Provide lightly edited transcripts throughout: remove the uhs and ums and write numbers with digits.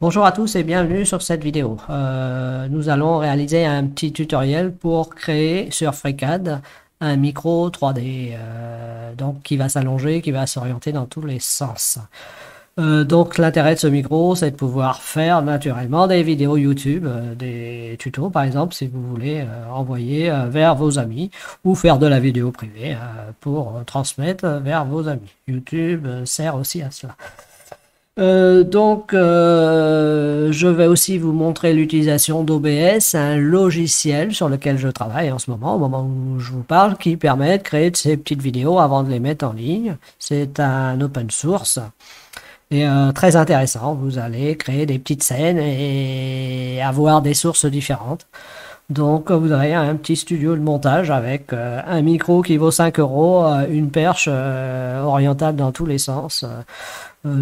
Bonjour à tous et bienvenue sur cette vidéo. Nous allons réaliser un petit tutoriel pour créer sur FreeCAD un micro 3D donc qui va s'allonger, qui va s'orienter dans tous les sens. Donc l'intérêt de ce micro, c'est de pouvoir faire naturellement des vidéos YouTube, des tutos par exemple, si vous voulez envoyer vers vos amis ou faire de la vidéo privée pour transmettre vers vos amis. YouTube sert aussi à cela. Je vais aussi vous montrer l'utilisation d'OBS, un logiciel sur lequel je travaille en ce moment, au moment où je vous parle, qui permet de créer de ces petites vidéos avant de les mettre en ligne. C'est un open source et très intéressant. Vous allez créer des petites scènes et avoir des sources différentes. Donc, vous aurez un petit studio de montage avec un micro qui vaut 5 euros, une perche orientable dans tous les sens.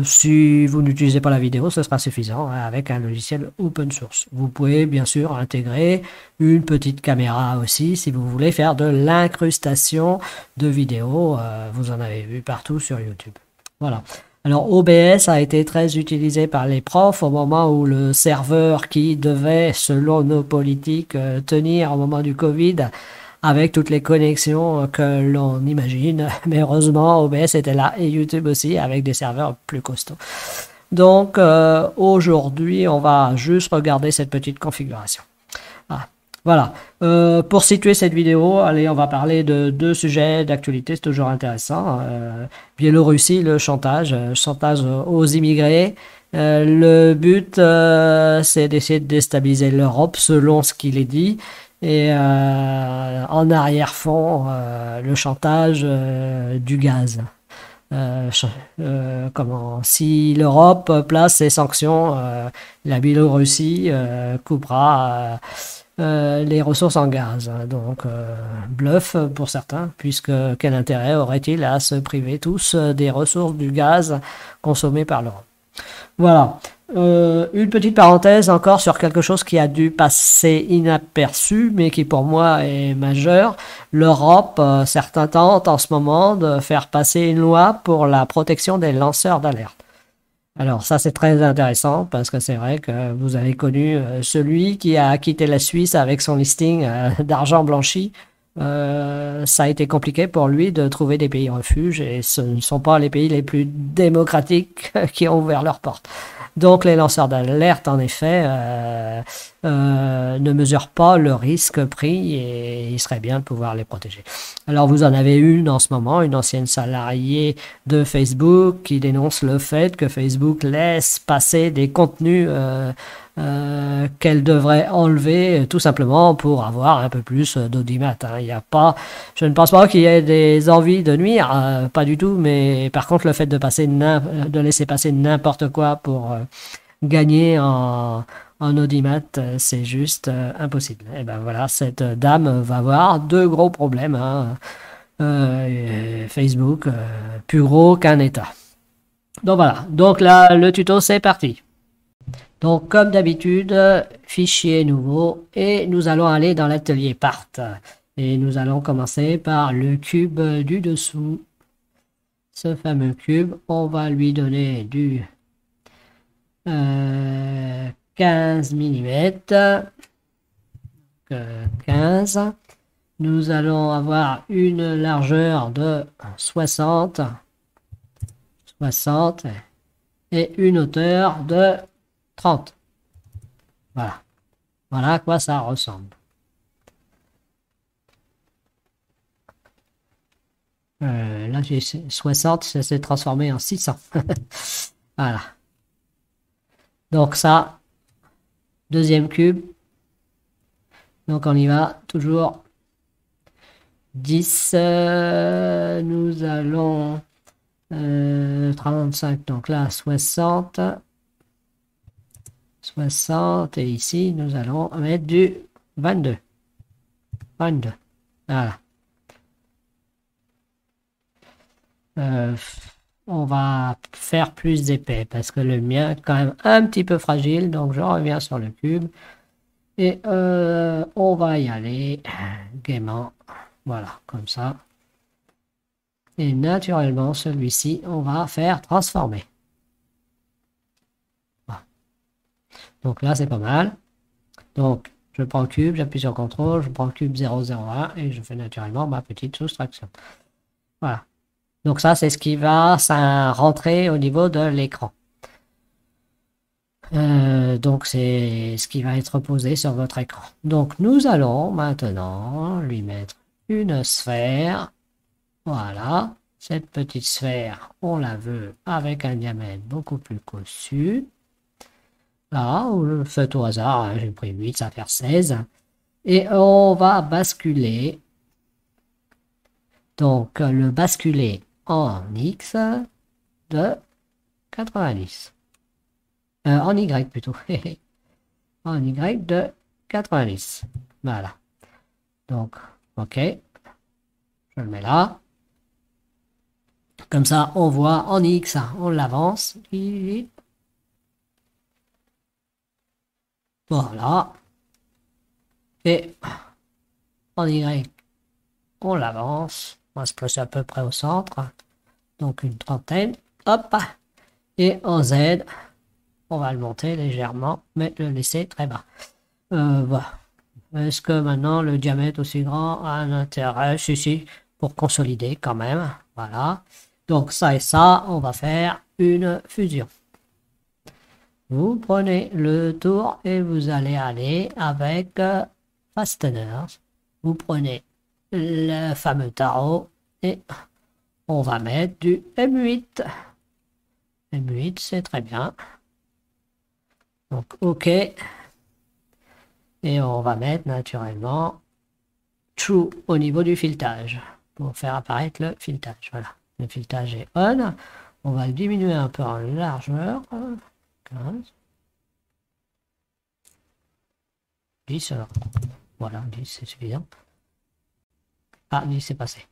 Si vous n'utilisez pas la vidéo, ce sera suffisant avec un logiciel open source. Vous pouvez bien sûr intégrer une petite caméra aussi si vous voulez faire de l'incrustation de vidéos. Vous en avez vu partout sur YouTube. Voilà. Alors OBS a été très utilisé par les profs au moment où le serveur qui devait, selon nos politiques, tenir au moment du Covid avec toutes les connexions que l'on imagine. Mais heureusement, OBS était là et YouTube aussi avec des serveurs plus costauds. Donc aujourd'hui, on va juste regarder cette petite configuration. Ah, voilà. Pour situer cette vidéo, allez, on va parler de deux sujets d'actualité, c'est toujours intéressant. Biélorussie, le chantage, chantage aux immigrés. Le but, c'est d'essayer de déstabiliser l'Europe selon ce qu'il est dit. Et en arrière-fond, le chantage du gaz. Comment, si l'Europe place ses sanctions, la Biélorussie coupera les ressources en gaz. Donc, bluff pour certains, puisque quel intérêt aurait-il à se priver tous des ressources du gaz consommées par l'Europe? Voilà. Une petite parenthèse encore sur quelque chose qui a dû passer inaperçu, mais qui pour moi est majeur. L'Europe, certains tentent en ce moment de faire passer une loi pour la protection des lanceurs d'alerte. Alors ça c'est très intéressant parce que c'est vrai que vous avez connu celui qui a quitté la Suisse avec son listing d'argent blanchi. Ça a été compliqué pour lui de trouver des pays refuges et ce ne sont pas les pays les plus démocratiques qui ont ouvert leurs portes. Donc les lanceurs d'alerte, en effet, ne mesurent pas le risque pris et il serait bien de pouvoir les protéger. Alors vous en avez une en ce moment, une ancienne salariée de Facebook qui dénonce le fait que Facebook laisse passer des contenus qu'elle devrait enlever tout simplement pour avoir un peu plus d'audimat. Hein. Il y a pas, je ne pense pas qu'il y ait des envies de nuire, pas du tout, mais par contre le fait de laisser passer n'importe quoi pour gagner en audimat, c'est juste impossible. Et ben voilà, cette dame va avoir deux gros problèmes. Hein. Facebook, plus gros qu'un État. Donc voilà, donc là le tuto c'est parti. Donc, comme d'habitude, fichier nouveau et nous allons aller dans l'atelier Part. Et nous allons commencer par le cube du dessous. Ce fameux cube, on va lui donner du 15 mm. 15. Nous allons avoir une largeur de 60 et une hauteur de 30. Voilà. Voilà à quoi ça ressemble. Là, j'ai 60, ça s'est transformé en 600. Voilà. Donc ça, deuxième cube. Donc on y va, toujours 10. Nous allons 35, donc là 60. 60 et ici nous allons mettre du 22. Voilà. On va faire plus épais parce que le mien est quand même un petit peu fragile, donc je reviens sur le cube et on va y aller gaiement, voilà, comme ça. Et naturellement, celui-ci, on va faire transformer. Voilà. Donc là, c'est pas mal. Donc, je prends le cube, j'appuie sur CTRL, je prends le cube 0,01 et je fais naturellement ma petite soustraction. Voilà. Donc ça, c'est ce qui va rentrer au niveau de l'écran. Donc c'est ce qui va être posé sur votre écran. Donc nous allons maintenant lui mettre une sphère. Voilà. Cette petite sphère, on la veut avec un diamètre beaucoup plus cossu. Là, je fais au hasard, hein, j'ai pris 8, ça va faire 16. Et on va basculer. Donc le basculer en X de 90. En Y plutôt. En Y de 90. Voilà. Donc, ok. Je le mets là. Comme ça, on voit en X, on l'avance. Voilà. Et en Y, on l'avance. On va se placer à peu près au centre. Donc une trentaine. Hop. Et en Z, on va le monter légèrement, mais le laisser très bas. Voilà. Est-ce que maintenant le diamètre aussi grand a un intérêt? Si, pour consolider quand même. Voilà. Donc ça et ça, on va faire une fusion. Vous prenez le tour et vous allez aller avec Fasteners. Vous prenez le fameux tarot et on va mettre du M8. M8, c'est très bien. Donc, OK. Et on va mettre naturellement True au niveau du filetage pour faire apparaître le filetage. Voilà, le filetage est on. On va le diminuer un peu en largeur. 15. 10 alors. Voilà, 10 c'est suffisant. Ah, 10 c'est passé.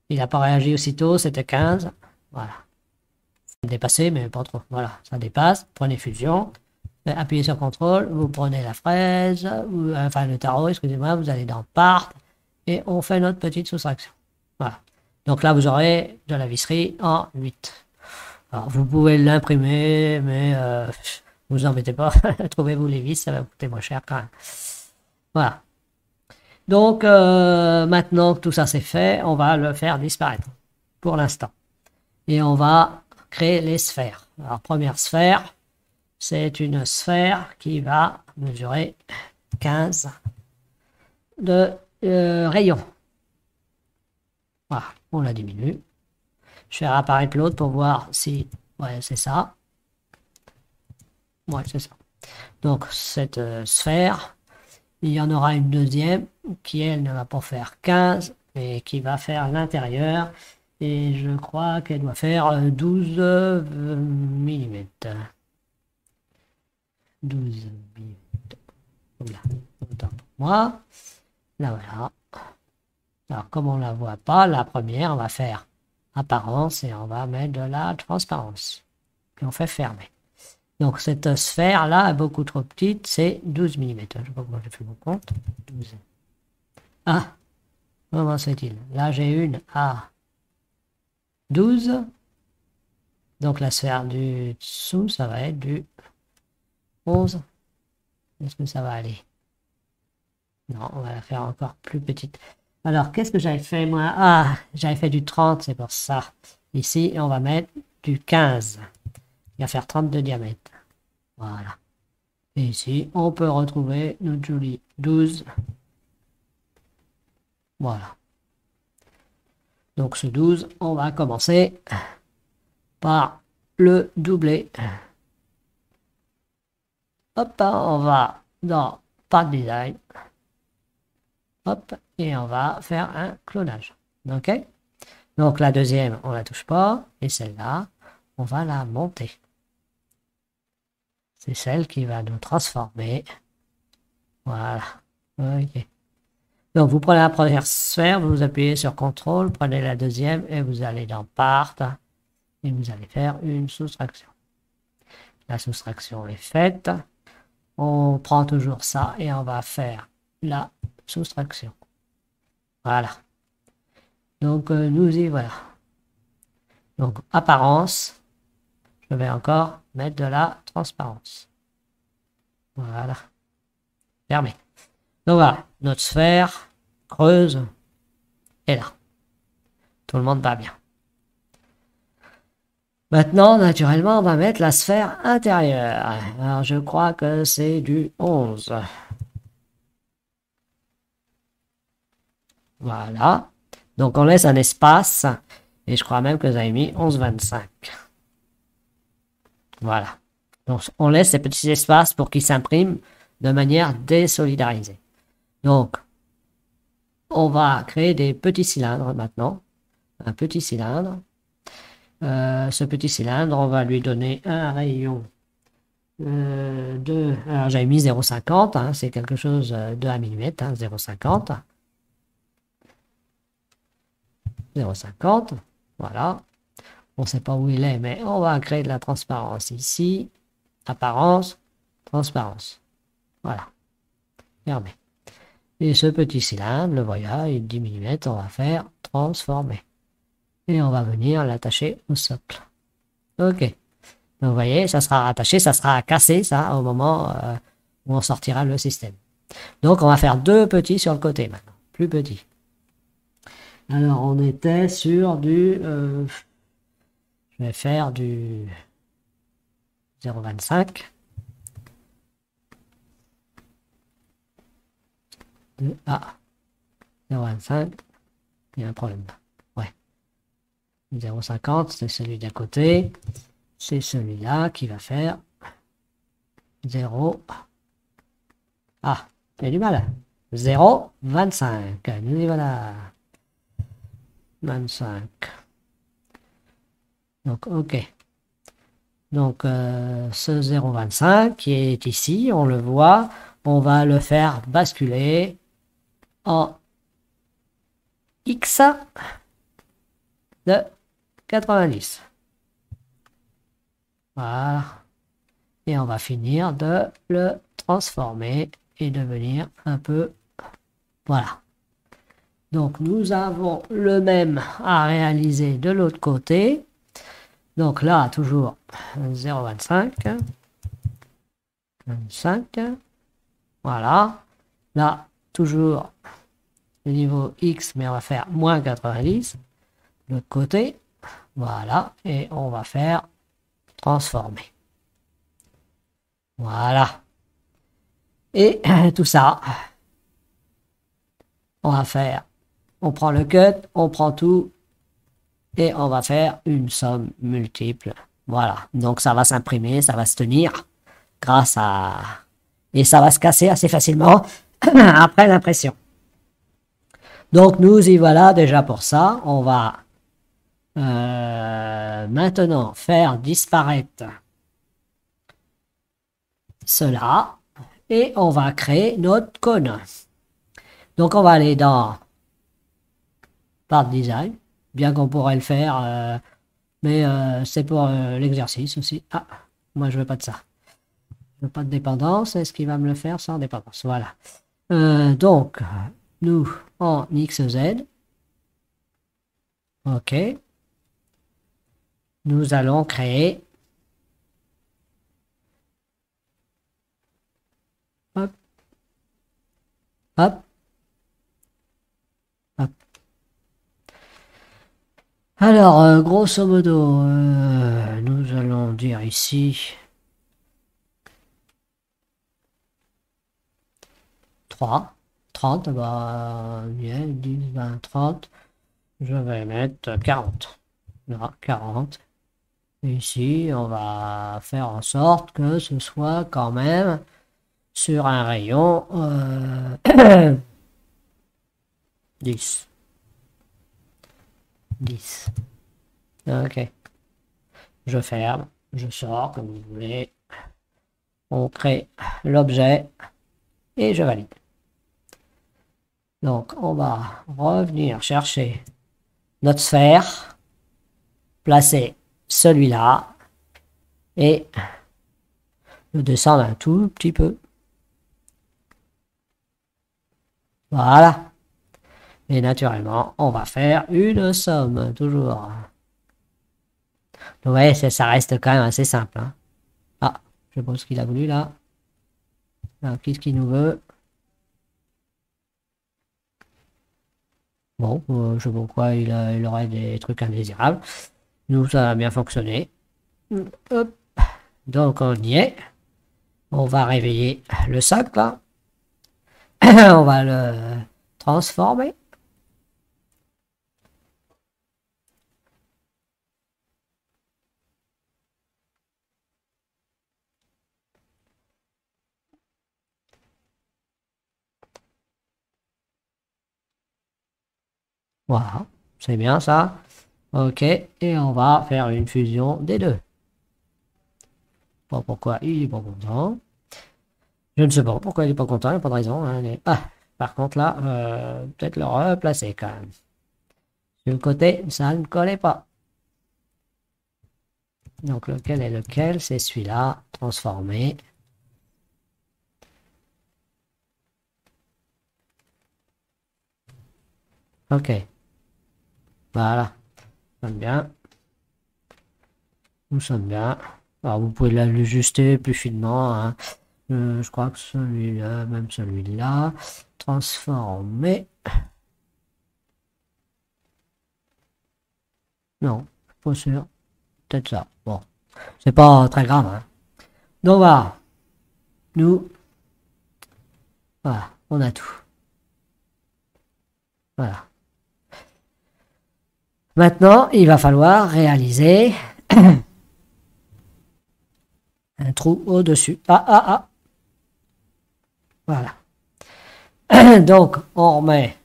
Il n'a pas réagi aussitôt, c'était 15. Voilà. Dépassé, mais pas trop. Voilà, ça dépasse. Prenez fusion. Appuyez sur CTRL, vous prenez la fraise, enfin le tarot, excusez-moi, vous allez dans Part, et on fait notre petite soustraction. Voilà. Donc là, vous aurez de la visserie en 8. Alors, vous pouvez l'imprimer, mais vous embêtez pas, trouvez-vous les vis, ça va vous coûter moins cher quand même. Voilà. Donc, maintenant que tout ça c'est fait, on va le faire disparaître, pour l'instant. Et on va créer les sphères. Alors, première sphère, c'est une sphère qui va mesurer 15 de rayon. Voilà, on la diminue. Je vais apparaître l'autre pour voir si... Ouais, c'est ça. Ouais, c'est ça. Donc, cette sphère, il y en aura une deuxième qui, elle, ne va pas faire 15, mais qui va faire l'intérieur. Et je crois qu'elle doit faire 12 mm. 12 minutes. Voilà. Autant pour moi. Là, voilà. Alors, comme on ne la voit pas, la première, on va faire apparence et on va mettre de la transparence. Et on fait fermer. Donc, cette sphère-là est beaucoup trop petite, c'est 12 mm. Je ne sais pas comment j'ai fait mon compte. 12. Ah, comment c'est-il? Là, j'ai une à 12. Donc, la sphère du dessous, ça va être du 11. Est-ce que ça va aller? Non, on va la faire encore plus petite. Alors, qu'est-ce que j'avais fait, moi? Ah, j'avais fait du 30, c'est pour ça. Ici, on va mettre du 15. Il va faire 30 de diamètre. Voilà. Et ici, on peut retrouver notre joli 12. Voilà. Donc, ce 12, on va commencer par le doubler. Hop, on va dans Part Design. Hop, et on va faire un clonage. OK? Donc la deuxième, on la touche pas. Et celle-là, on va la monter. C'est celle qui va nous transformer. Voilà. OK. Donc vous prenez la première sphère, vous appuyez sur CTRL, prenez la deuxième et vous allez dans Part. Et vous allez faire une soustraction. La soustraction est faite. On prend toujours ça et on va faire la soustraction. Voilà. Donc, nous y voilà. Donc, apparence. Je vais encore mettre de la transparence. Voilà. Fermé. Donc voilà, notre sphère creuse est là. Tout le monde va bien. Maintenant, naturellement, on va mettre la sphère intérieure. Alors, je crois que c'est du 11. Voilà. Donc, on laisse un espace. Et je crois même que vous avez mis 11,25. Voilà. Donc, on laisse ces petits espaces pour qu'ils s'impriment de manière désolidarisée. Donc, on va créer des petits cylindres maintenant. Un petit cylindre. Ce petit cylindre, on va lui donner un rayon de... Alors, j'avais mis 0,50. Hein, c'est quelque chose de 1 mm. Hein, 0,50. 0,50. Voilà. On ne sait pas où il est, mais on va créer de la transparence ici. Apparence, transparence. Voilà. Fermé. Et ce petit cylindre, le voilà, il 10 mm, on va faire transformer. Et on va venir l'attacher au socle. Ok. Donc vous voyez, ça sera rattaché, ça sera cassé, ça, au moment où on sortira le système. Donc on va faire deux petits sur le côté maintenant. Plus petits. Alors on était sur du... je vais faire du 0,25. Ah, 0,25. Il y a un problème là. Ouais. 0,50, c'est celui d'à côté. C'est celui-là qui va faire 0. Ah, il y a du mal. 0,25. Nous y voilà. 25. Donc, ok. Donc, ce 0,25 qui est ici, on le voit, on va le faire basculer en X de 90. Voilà. Et on va finir de le transformer et devenir un peu... Voilà. Donc, nous avons le même à réaliser de l'autre côté. Donc là, toujours 0,25. 25. Voilà. Là, toujours le niveau X, mais on va faire moins 90. De l'autre côté. Voilà. Et on va faire transformer. Voilà. Et tout ça, on va faire, on prend le cut, on prend tout, et on va faire une somme multiple. Voilà. Donc ça va s'imprimer, ça va se tenir grâce à... Et ça va se casser assez facilement après l'impression. Donc nous y voilà déjà pour ça. On va maintenant faire disparaître cela et on va créer notre cône. Donc on va aller dans Part Design, bien qu'on pourrait le faire, mais c'est pour l'exercice aussi. Ah, moi je veux pas de ça. Je veux pas de dépendance. Est-ce qu'il va me le faire sans dépendance? Voilà. Donc, nous en XZ. Ok. Nous allons créer. Hop. Hop. Hop. Alors, grosso modo, nous allons dire ici 3, 30, bah, 10, 20, 30. Je vais mettre 40. Là, 40. Et ici, on va faire en sorte que ce soit quand même sur un rayon 10. 10. Ok. Je ferme, je sors comme vous voulez. On crée l'objet et je valide. Donc, on va revenir chercher notre sphère, placer celui-là et le descendre un tout petit peu. Voilà. Et naturellement, on va faire une somme, toujours. Donc, vous voyez, ça reste quand même assez simple. Hein. Ah, je sais pas ce qu'il a voulu là. Alors, qu'est-ce qu'il nous veut? Bon, je sais pas pourquoi il aurait des trucs indésirables. Nous, ça a bien fonctionné. Hop. Donc, on y est. On va réveiller le sac, là. On va le transformer. Voilà, c'est bien ça. Ok, et on va faire une fusion des deux. Bon, pourquoi il est pas content? Je ne sais pas pourquoi il est pas content, il n'y a pas de raison, hein, Ah, par contre là, peut-être le replacer quand même. Sur le côté, ça ne collait pas. Donc lequel est lequel? C'est celui-là, transformé. Ok, voilà, nous sommes bien. Nous sommes bien. Alors vous pouvez l'ajuster plus finement, hein. Je crois que celui-là, même celui-là, transformé. Non, pas sûr. Peut-être ça. Bon, c'est pas très grave, hein. Donc voilà, nous, voilà, on a tout. Voilà. Maintenant, il va falloir réaliser un trou au-dessus. Ah, ah, ah. Voilà. Donc, on remet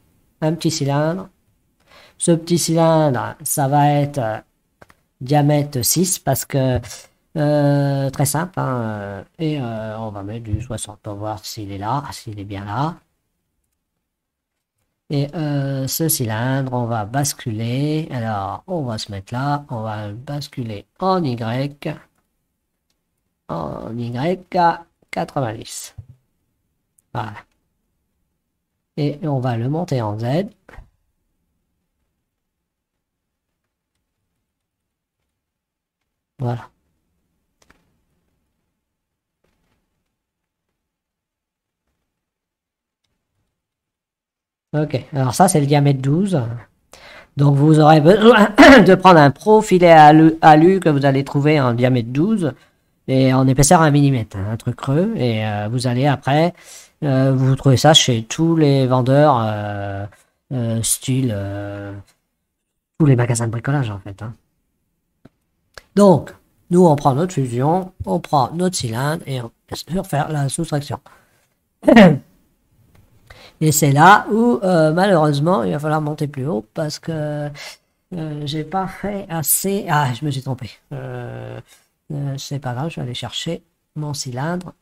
un petit cylindre. Ce petit cylindre, ça va être diamètre 6 parce que très simple, hein, et on va mettre du 60 pour voir s'il est là, s'il est bien là. Et ce cylindre, on va basculer. Alors, on va se mettre là, on va basculer en Y à 90. Voilà. Et on va le monter en Z. Voilà. Ok, alors ça c'est le diamètre 12. Donc vous aurez besoin de prendre un profilet alu que vous allez trouver en diamètre 12 et en épaisseur 1 mm, un truc creux. Et vous allez après, vous trouvez ça chez tous les vendeurs, style, tous les magasins de bricolage en fait, hein. Donc, nous on prend notre fusion, on prend notre cylindre et on va faire la soustraction. Et c'est là où malheureusement il va falloir monter plus haut parce que j'ai pas fait assez. Ah, je me suis trompé. C'est pas grave, je vais aller chercher mon cylindre.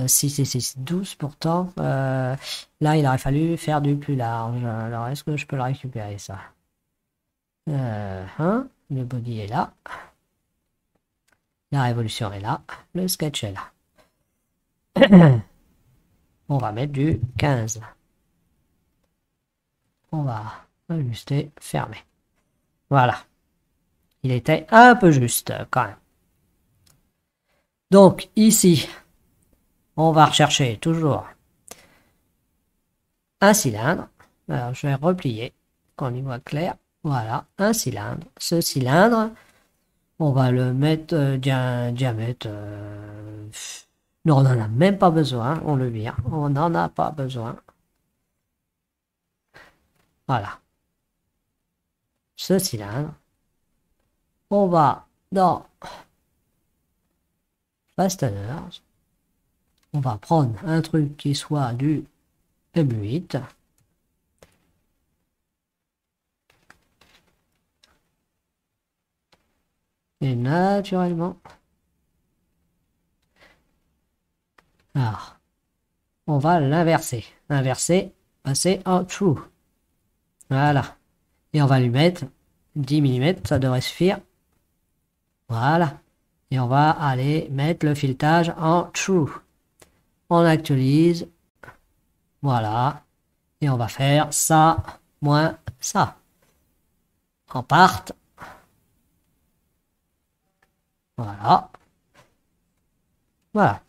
6 et 6, 12 pourtant. Là, il aurait fallu faire du plus large. Alors, est-ce que je peux le récupérer ça? Hein, le body est là. La révolution est là. Le sketch est là. On va mettre du 15. On va ajuster, fermer. Voilà. Il était un peu juste quand même. Donc ici, on va rechercher toujours un cylindre. Alors je vais replier, qu'on y voit clair. Voilà, un cylindre. Ce cylindre, on va le mettre diamètre. Non, on n'en a même pas besoin. On le vire. On n'en a pas besoin. Voilà. Ce cylindre. On va dans Fasteners. On va prendre un truc qui soit du M8. Et naturellement, alors, on va l'inverser. Inverser, passer en true. Voilà. Et on va lui mettre 10 mm, ça devrait suffire. Voilà. Et on va aller mettre le filetage en true. On actualise. Voilà. Et on va faire ça moins ça. En part. Voilà. Voilà.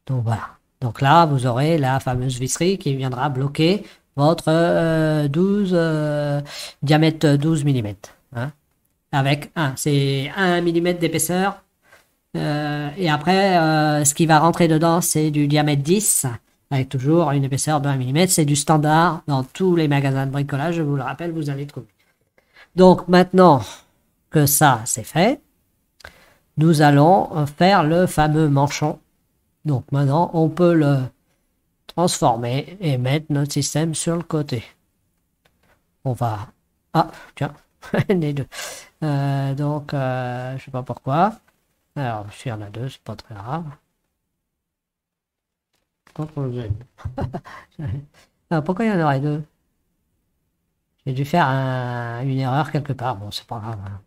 Donc voilà. Donc là, vous aurez la fameuse visserie qui viendra bloquer votre 12 diamètre 12 mm. Hein, avec c'est 1 mm d'épaisseur. Et après, ce qui va rentrer dedans, c'est du diamètre 10, avec toujours une épaisseur de 1 mm. C'est du standard dans tous les magasins de bricolage, je vous le rappelle, vous allez trouver. Donc maintenant que ça, c'est fait, nous allons faire le fameux manchon. Donc maintenant, on peut le transformer et mettre notre système sur le côté. On va... Ah, tiens, les deux. Donc, je sais pas pourquoi. Alors, s'il y en a deux, c'est pas très grave. CTRL Z. Alors, pourquoi il y en aurait deux? J'ai dû faire une erreur quelque part. Bon, c'est pas grave. Hein.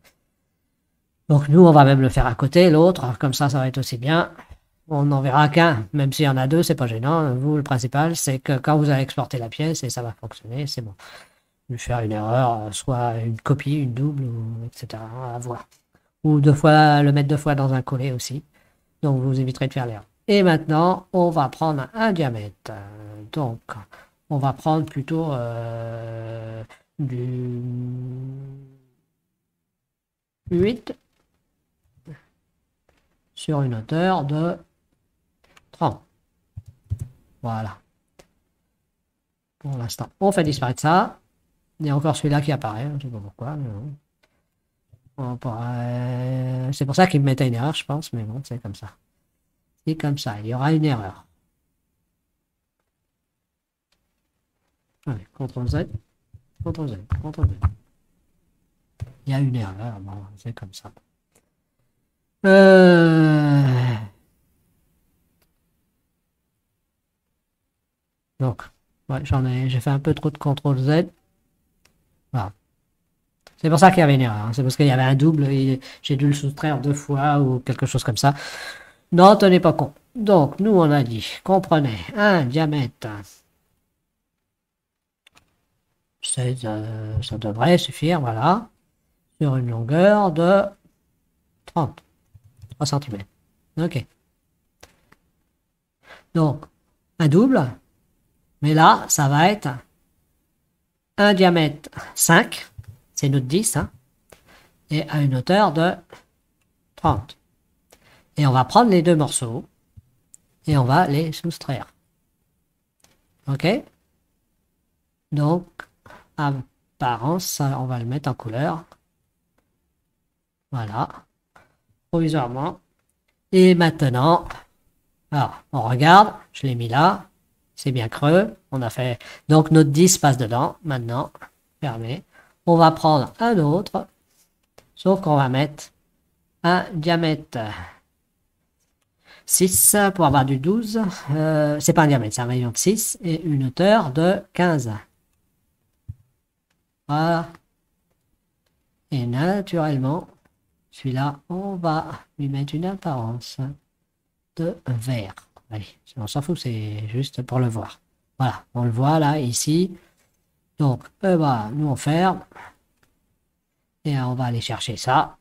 Donc, nous, on va même le faire à côté, l'autre. Comme ça va être aussi bien. On n'en verra qu'un. Même s'il y en a deux, c'est pas gênant. Vous, le principal, c'est que quand vous allez exporter la pièce, et ça va fonctionner, c'est bon. Lui faire une erreur, soit une copie, une double, etc. À voir. Ou le mettre 2 fois dans un collet aussi. Donc, vous éviterez de faire l'erreur. Et maintenant, on va prendre un diamètre. Donc, on va prendre plutôt du 8 sur une hauteur de 30. Voilà. Pour l'instant, on fait disparaître ça. Il y a encore celui-là qui apparaît, je ne sais pas pourquoi. C'est pour ça qu'il me mettait une erreur, je pense, mais bon, c'est comme ça. C'est comme ça, il y aura une erreur. Allez, CTRL Z, CTRL Z, CTRL Z. Il y a une erreur, bon, c'est comme ça. Donc, ouais, j'ai fait un peu trop de CTRL Z. Voilà. C'est pour ça qu'il y avait une erreur. Hein. C'est parce qu'il y avait un double et j'ai dû le soustraire 2 fois ou quelque chose comme ça. Non, tenez pas compte. Donc, nous, on a dit qu'on prenait un diamètre. Ça devrait suffire, voilà. Sur une longueur de 30. 3 cm. Ok. Donc, un double. Mais là, ça va être un diamètre 5. C'est notre 10. Hein, et à une hauteur de 30. Et on va prendre les deux morceaux. Et on va les soustraire. Ok. Donc, apparence, on va le mettre en couleur. Voilà. Provisoirement. Et maintenant, alors, on regarde, je l'ai mis là. C'est bien creux. On a fait. Donc, notre 10 passe dedans. Maintenant, fermé. On va prendre un autre. Sauf qu'on va mettre un diamètre 6 pour avoir du 12. C'est pas un diamètre, c'est un rayon de 6 et une hauteur de 15. Voilà. Et naturellement, celui-là, on va lui mettre une apparence de vert. Allez, on s'en fout, c'est juste pour le voir. Voilà, on le voit là, ici. Donc, nous on ferme. Et on va aller chercher ça.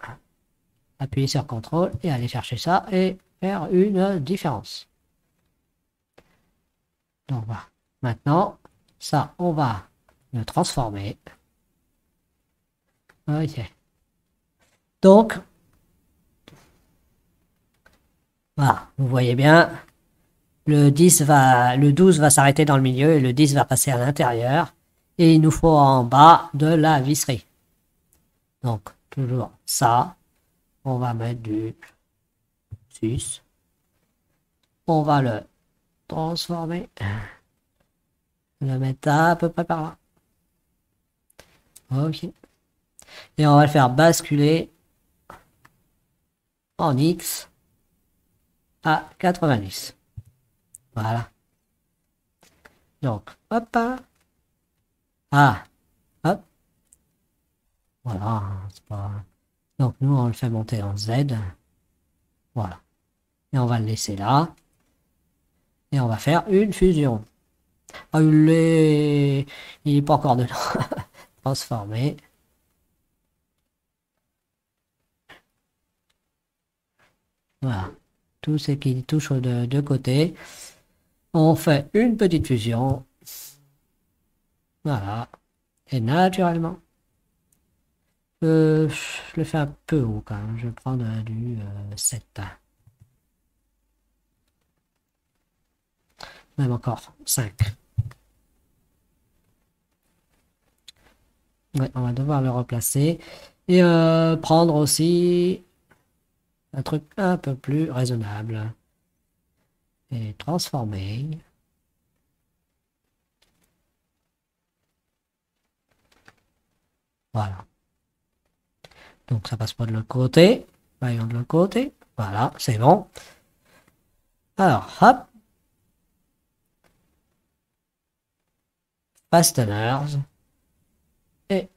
Appuyer sur CTRL et aller chercher ça et faire une différence. Donc voilà. Maintenant, ça, on va le transformer. Ok. Donc, voilà, vous voyez bien, le 12 va s'arrêter dans le milieu et le 10 va passer à l'intérieur. Et il nous faut en bas de la visserie. Donc, toujours ça. On va mettre du 6. On va le transformer. Le mettre à peu près par là. Ok. Et on va le faire basculer en X à 90. Voilà. Donc, hop. Ah, hop. Voilà. C'est pas... Donc, nous, on le fait monter en Z. Voilà. Et on va le laisser là. Et on va faire une fusion. Ah, il est pas encore dedans. Transformer. Voilà. tout ce qui touche de deux côtés. On fait une petite fusion. Voilà. Et naturellement, je le fais un peu haut quand même. Je vais prendre du 7. Même encore 5. Ouais, on va devoir le replacer. Et prendre aussi un truc un peu plus raisonnable. Et transformer. Voilà. Donc ça passe pas de l'autre côté. Voyons de l'autre côté. Voilà, c'est bon. Alors, hop. Fasteners. Et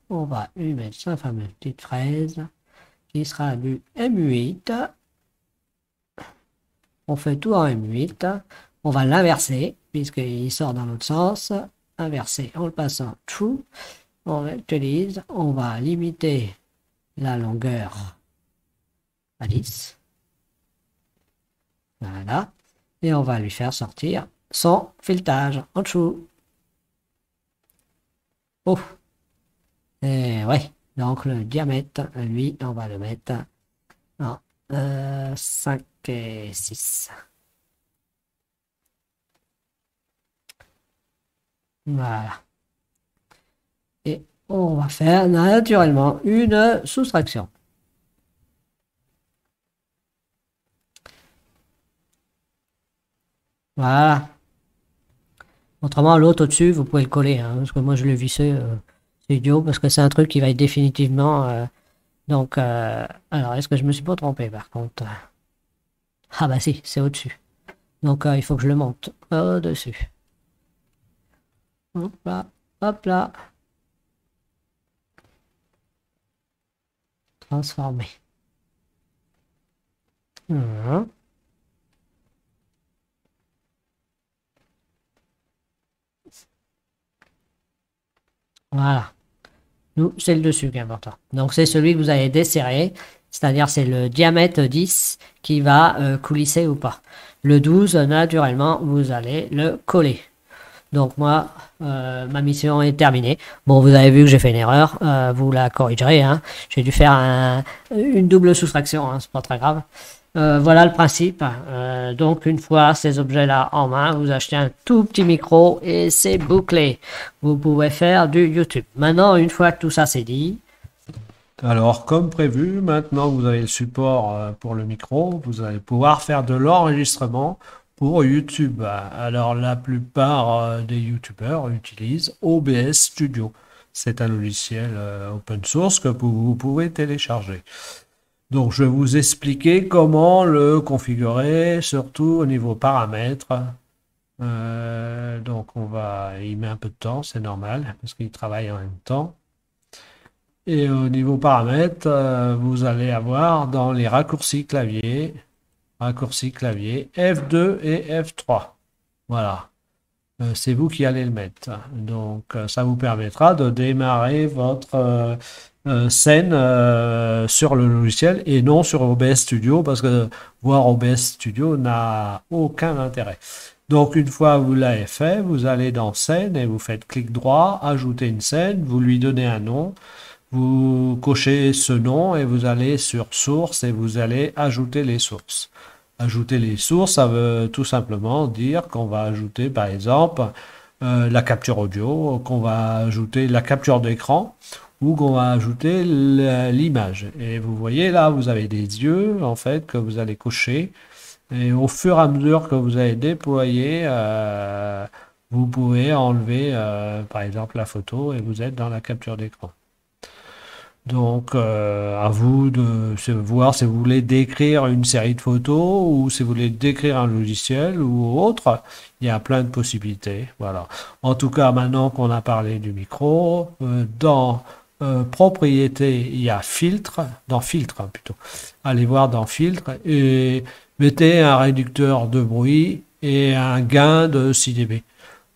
on va lui mettre sa fameuse petite fraise qui sera du M8. On fait tout en M8. On va l'inverser puisqu'il sort dans l'autre sens. Inverser en le passant true. On utilise. On va limiter la longueur à 10. Voilà. Et on va lui faire sortir son filetage en dessous. Oh. Et ouais. Donc le diamètre, lui, on va le mettre en 5 et 6. Voilà. Et on va faire naturellement une soustraction. Voilà. Autrement, l'autre au-dessus, vous pouvez le coller, hein, parce que moi je l'ai vissé. C'est idiot, parce que c'est un truc qui va être définitivement... donc, alors, est-ce que je me suis pas trompé par contre? Ah bah si, c'est au-dessus. Donc, il faut que je le monte au-dessus. Hop là, hop là. Transformer. Voilà. Nous, c'est le dessus qui est important. Donc, c'est celui que vous allez desserrer, c'est-à-dire c'est le diamètre 10 qui va coulisser ou pas. Le 12, naturellement, vous allez le coller. Donc moi, ma mission est terminée. Bon, vous avez vu que j'ai fait une erreur, vous la corrigerez. Hein. J'ai dû faire une double soustraction, hein, c'est pas très grave. Voilà le principe. Donc une fois ces objets-là en main, vous achetez un tout petit micro et c'est bouclé. Vous pouvez faire du YouTube. Maintenant, une fois que tout ça c'est dit, Alors, comme prévu, maintenant que vous avez le support pour le micro, vous allez pouvoir faire de l'enregistrement pour YouTube. Alors, la plupart des YouTubeurs utilisent OBS Studio. C'est un logiciel open source que vous pouvez télécharger. Donc, je vais vous expliquer comment le configurer, surtout au niveau paramètres. Donc, il met un peu de temps, c'est normal, parce qu'il travaille en même temps. Et au niveau paramètres, vous allez avoir dans les raccourcis clavier F2 et F3. Voilà. C'est vous qui allez le mettre. Donc, ça vous permettra de démarrer votre scène sur le logiciel et non sur OBS Studio parce que voir OBS Studio n'a aucun intérêt. Donc, une fois que vous l'avez fait, vous allez dans scène et vous faites clic droit, ajouter une scène, vous lui donnez un nom. Vous cochez ce nom et vous allez sur source et vous allez ajouter les sources. Ajouter les sources, ça veut tout simplement dire qu'on va ajouter par exemple la capture audio, qu'on va ajouter la capture d'écran ou qu'on va ajouter l'image. Et vous voyez là, vous avez des yeux en fait que vous allez cocher. Et au fur et à mesure que vous allez déployer, vous pouvez enlever par exemple la photo et vous êtes dans la capture d'écran. Donc, à vous de voir si vous voulez décrire une série de photos ou si vous voulez décrire un logiciel ou autre. Il y a plein de possibilités. Voilà. En tout cas, maintenant qu'on a parlé du micro, dans propriété, il y a filtre, dans filtre plutôt. Allez voir dans filtre et mettez un réducteur de bruit et un gain de 6 dB.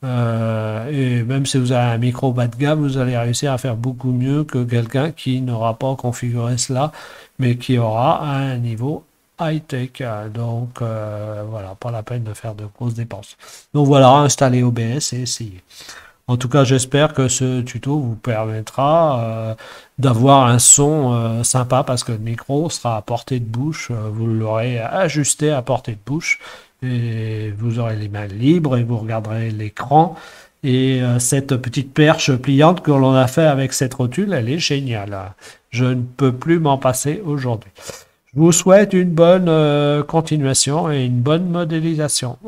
Et même si vous avez un micro bas de gamme, vous allez réussir à faire beaucoup mieux que quelqu'un qui n'aura pas configuré cela, mais qui aura un niveau high-tech. Donc voilà, pas la peine de faire de grosses dépenses. Donc voilà, installer OBS et essayer. En tout cas, j'espère que ce tuto vous permettra d'avoir un son sympa parce que le micro sera à portée de bouche. Vous l'aurez ajusté à portée de bouche et vous aurez les mains libres et vous regarderez l'écran. Et cette petite perche pliante que l'on a fait avec cette rotule, elle est géniale. Je ne peux plus m'en passer aujourd'hui. Je vous souhaite une bonne continuation et une bonne modélisation.